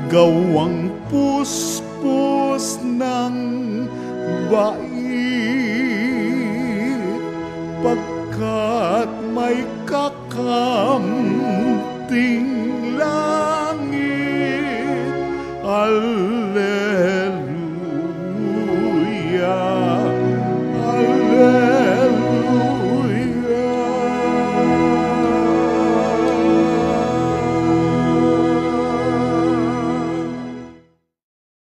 gawang puspos ng bait, pagkat may kakamting langit. Alleluia, Alleluia.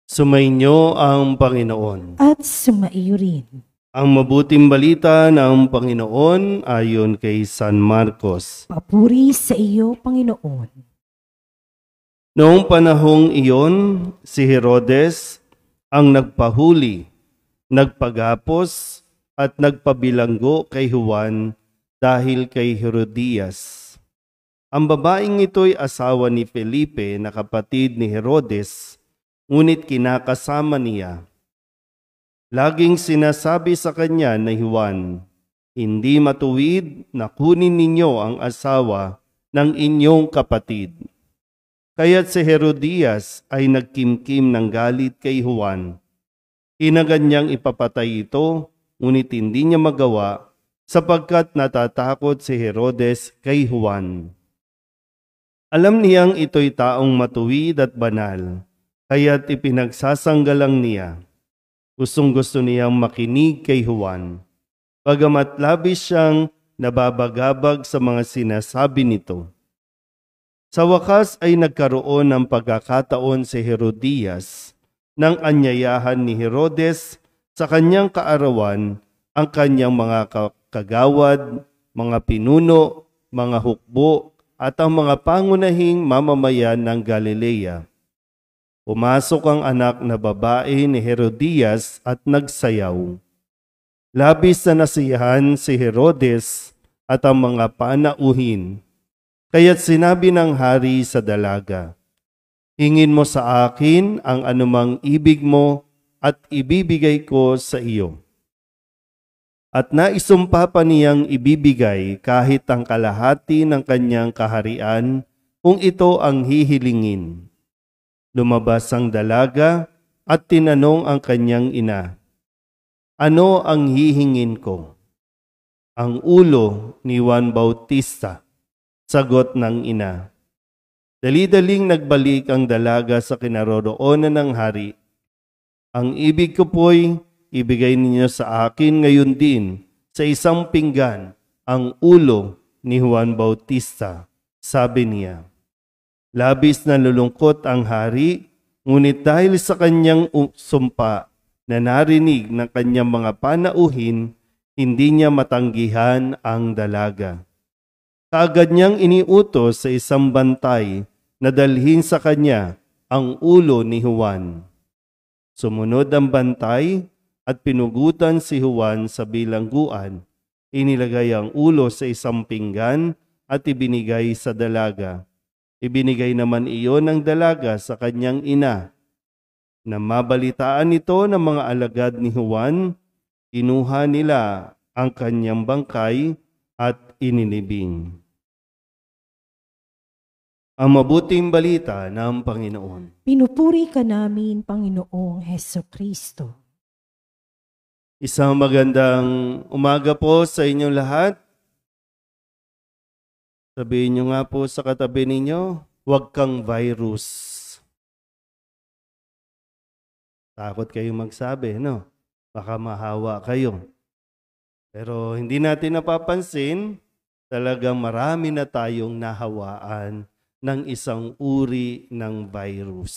Sumainyo ang Panginoon. At sumaiyo rin. Ang mabuting balita ng Panginoon ayon kay San Marcos. Papuri sa iyo, Panginoon. Noong panahong iyon, si Herodes ang nagpahuli, nagpagapos at nagpabilanggo kay Juan dahil kay Herodias. Ang babaeng ito'y asawa ni Felipe na kapatid ni Herodes, ngunit kinakasama niya. Laging sinasabi sa kanya ni Juan, "Hindi matuwid na kunin ninyo ang asawa ng inyong kapatid." Kaya't si Herodias ay nagkimkim ng galit kay Juan. Hinagad niyang ipapatay ito, ngunit hindi niya magawa sapagkat natatakot si Herodes kay Juan. Alam niyang ito'y taong matuwid at banal, kaya't ipinagsasanggalang niya. Gustong-gusto niyang makinig kay Juan, bagamat labis siyang nababagabag sa mga sinasabi nito. Sa wakas ay nagkaroon ng pagkakataon si Herodias nang anyayahan ni Herodes sa kanyang kaarawan ang kanyang mga kagawad, mga pinuno, mga hukbo at ang mga pangunahing mamamayan ng Galilea. Pumasok ang anak na babae ni Herodias at nagsayaw. Labis na nasiyahan si Herodes at ang mga panauhin. Kaya't sinabi ng hari sa dalaga, "Hingin mo sa akin ang anumang ibig mo at ibibigay ko sa iyo." At naisumpa pa niyang ibibigay kahit ang kalahati ng kanyang kaharian kung ito ang hihilingin. Lumabas ang dalaga at tinanong ang kanyang ina, "Ano ang hihingin ko?" "Ang ulo ni Juan Bautista," sagot ng ina. Dali-daling nagbalik ang dalaga sa kinaroroonan ng hari. "Ang ibig ko po'y ibigay ninyo sa akin ngayon din sa isang pinggan ang ulo ni Juan Bautista," sabi niya. Labis na lulungkot ang hari, ngunit dahil sa kanyang sumpa na narinig ng kanyang mga panauhin, hindi niya matanggihan ang dalaga. Kaagad niyang iniutos sa isang bantay na dalhin sa kanya ang ulo ni Juan. Sumunod ang bantay at pinugutan si Juan sa bilangguan. Inilagay ang ulo sa isang pinggan at ibinigay sa dalaga. Ibinigay naman iyon ng dalaga sa kanyang ina. Na mabalitaan ito ng mga alagad ni Juan, kinuha nila ang kanyang bangkay at ininibing. Ang mabuting balita ng Panginoon. Pinupuri ka namin, Panginoong Hesukristo. Isang magandang umaga po sa inyong lahat. Sabihin nyo nga po sa katabi ninyo, huwag kang virus. Takot kayong magsabi, no? Baka mahawa kayo. Pero hindi natin napapansin, talagang marami na tayong nahawaan ng isang uri ng virus.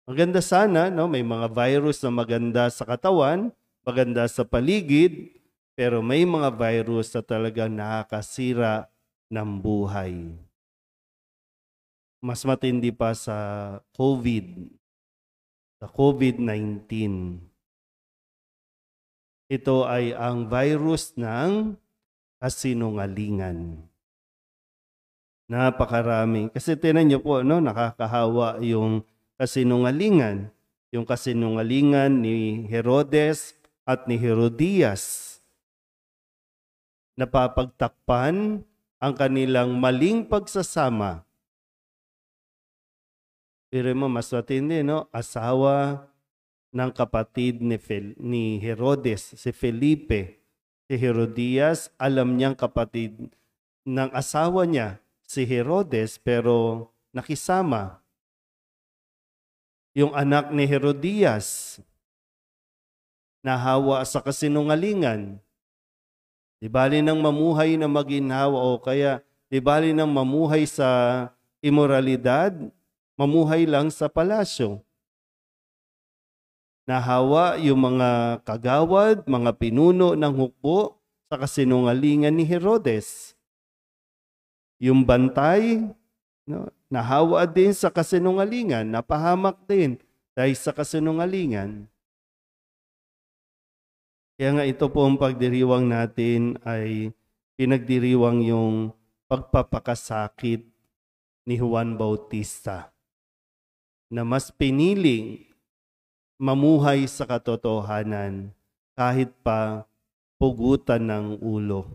Maganda sana, no? May mga virus na maganda sa katawan, maganda sa paligid, pero may mga virus na talagang nakakasira ng buhay. Mas matindi pa sa COVID-19. Ito ay ang virus ng kasinungalingan. Napakarami. Kasi tinan niyo po, no, nakakahawa yung kasinungalingan. Yung kasinungalingan ni Herodes at ni Herodias. Napapagtakpan ang kanilang maling pagsasama Pero mo, mas matindi, no? Asawa ng kapatid ni Herodes, si Felipe. Si Herodias, alam niyang kapatid ng asawa niya, si Herodes, pero nakisama. Yung anak ni Herodias, nahawa sa kasinungalingan. Di bali nang mamuhay na maginhawa o kaya di bali nang mamuhay sa imoralidad, mamuhay lang sa palasyo. Nahawa yung mga kagawad, mga pinuno ng hukbo sa kasinungalingan ni Herodes. Yung bantay, no, nahawa din sa kasinungalingan, napahamak din dahil sa kasinungalingan. Kaya nga ito po ang pagdiriwang natin ay pinagdiriwang yung pagpapakasakit ni Juan Bautista na mas piniling mamuhay sa katotohanan kahit pa pugutan ng ulo.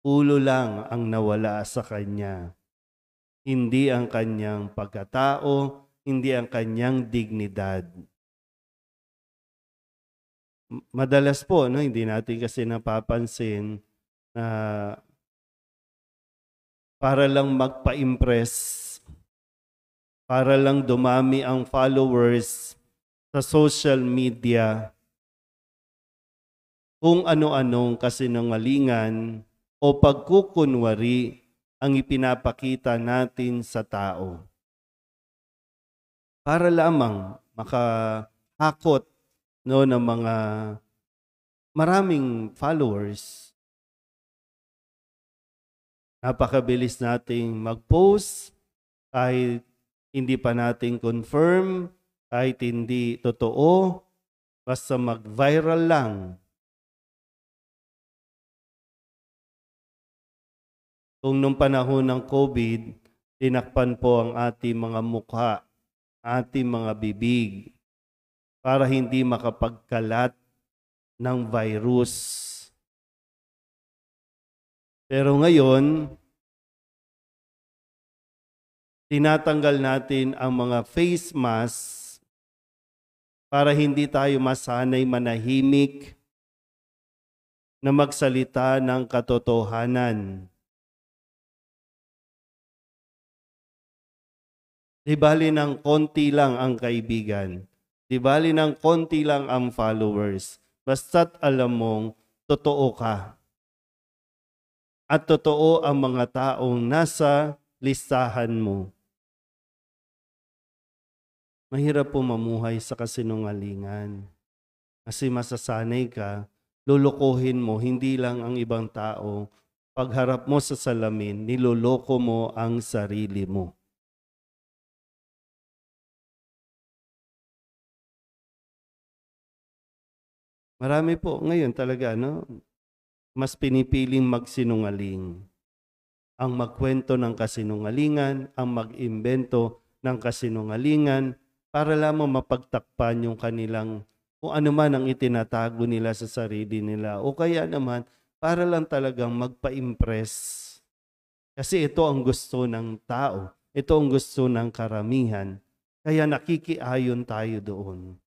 Ulo lang ang nawala sa kanya. Hindi ang kanyang pagkatao, hindi ang kanyang dignidad. Madalas po, no, hindi natin kasi napapansin na para lang magpa-impress, para lang dumami ang followers sa social media, kung ano-anong kasinungalingan o pagkukunwari ang ipinapakita natin sa tao. Para lamang makahakot, no, ng mga maraming followers. Napakabilis nating mag-post kahit hindi pa natin confirm, kahit hindi totoo, basta mag-viral lang. Kung nung panahon ng COVID, tinakpan po ang ating mga mukha, ating mga bibig, para hindi makapagkalat ng virus. Pero ngayon, tinatanggal natin ang mga face mask para hindi tayo masanay manahimik na magsalita ng katotohanan. Di bali ng konti lang ang kaibigan. Di bali ng konti lang ang followers. Basta't alam mong totoo ka. At totoo ang mga taong nasa listahan mo. Mahirap po mamuhay sa kasinungalingan. Kasi masasanay ka, lulukuhin mo hindi lang ang ibang tao. Pagharap mo sa salamin, niloloko mo ang sarili mo. Marami po ngayon talaga, no? Mas pinipiling magsinungaling. Ang magkwento ng kasinungalingan, ang mag-imbento ng kasinungalingan para lamang mapagtakpan yung kanilang kung ano man ang itinatago nila sa sarili nila. O kaya naman, para lang talagang magpa-impress. Kasi ito ang gusto ng tao. Ito ang gusto ng karamihan. Kaya nakikiayon tayo doon.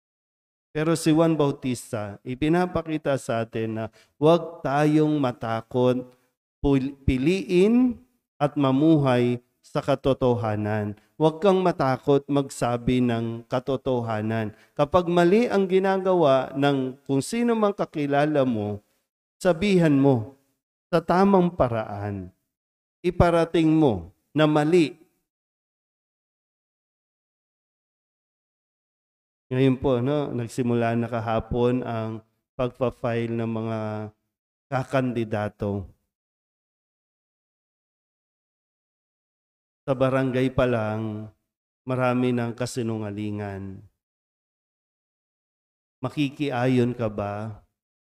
Pero si Juan Bautista, ipinapakita sa atin na huwag tayong matakot, piliin at mamuhay sa katotohanan. Huwag kang matakot magsabi ng katotohanan. Kapag mali ang ginagawa ng kung sino mang kakilala mo, sabihan mo sa tamang paraan. Iparating mo na mali. Ngayon po, no, nagsimula na kahapon ang pagpa-file ng mga kakandidato. Sa barangay pa lang, marami ng kasinungalingan. Makikiayon ka ba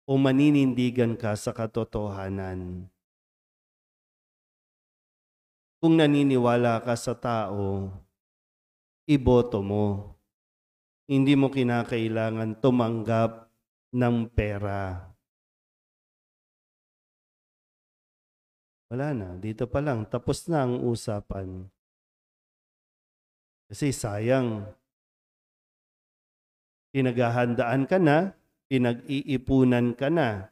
o maninindigan ka sa katotohanan? Kung naniniwala ka sa tao, iboto mo. Hindi mo kinakailangan tumanggap ng pera. Wala na, dito pa lang, tapos na ang usapan. Kasi sayang, pinaghahandaan ka na, pinag-iipunan ka na.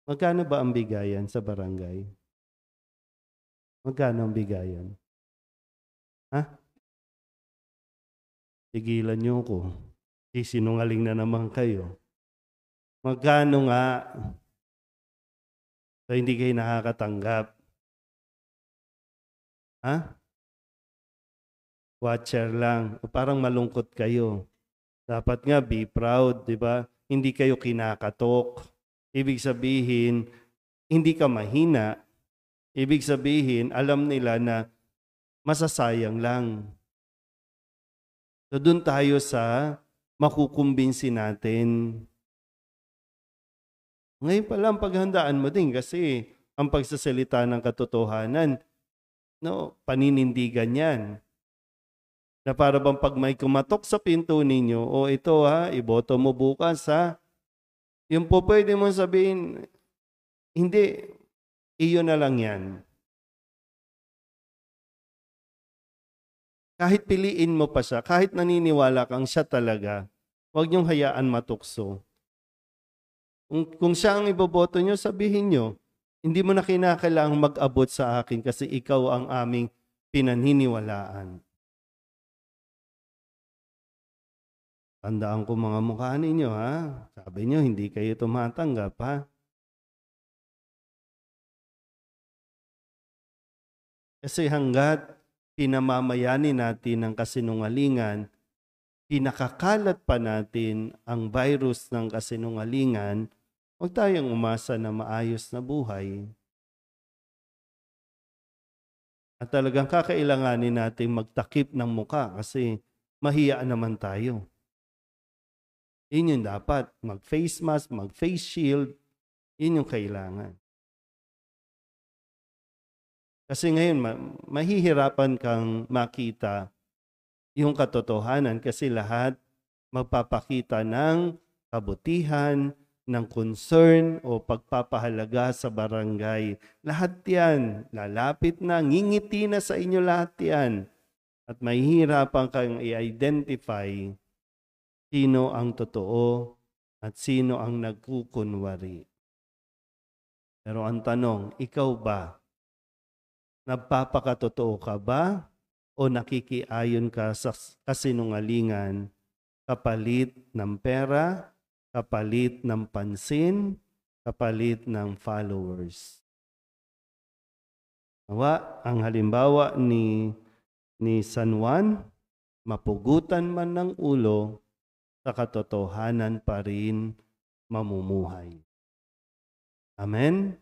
Magkano ba ang bigayan sa barangay? Magkano ang bigayan? Ha? Tigilan niyo ko. Sinungaling na naman kayo. Magkano nga? So hindi kayo nakakatanggap. Ha? Watcher lang. O parang malungkot kayo. Dapat nga be proud, di ba? Hindi kayo kinakatok. Ibig sabihin, hindi ka mahina. Ibig sabihin, alam nila na masasayang lang. So doon tayo sa makukumbinsi natin. Ngayon pa lang paghandaan mo din kasi ang pagsasalita ng katotohanan, no, paninindigan yan. Na para bang pag may kumatok sa pinto ninyo, o ito ha, iboto mo bukas ha, yung po pwede mong sabihin, hindi, iyo na lang yan. Kahit piliin mo pa siya, kahit naniniwala kang siya talaga, huwag niyong hayaan matukso. Kung siya ang iboboto niyo, sabihin niyo, hindi mo na kinakailangang mag-abot sa akin kasi ikaw ang aming pinaniniwalaan. Tandaan ko mga mukha ninyo ha. Sabi niyo, hindi kayo tumatanggap ha. Kasi hanggat pinamamayani natin ang kasinungalingan, pinakakalat pa natin ang virus ng kasinungalingan, huwag tayong umasa na maayos na buhay. At talagang kakailanganin natin magtakip ng muka kasi mahiyaan naman tayo. Yun yung dapat. Mag-face mask, mag-face shield, yun yung kailangan. Kasi ngayon, mahihirapan kang makita yung katotohanan kasi lahat magpapakita ng kabutihan, ng concern o pagpapahalaga sa barangay. Lahat yan, lalapit na, ngingiti na sa inyo lahat yan. At mahihirapan kang i-identify sino ang totoo at sino ang nagkukunwari. Pero ang tanong, ikaw ba? Nagpapakatotoo ka ba o nakikiayon ka sa kasinungalingan kapalit ng pera, kapalit ng pansin, kapalit ng followers? Nawa, ang halimbawa ni San Juan, mapugutan man ng ulo, sa katotohanan pa rin mamumuhay. Amen?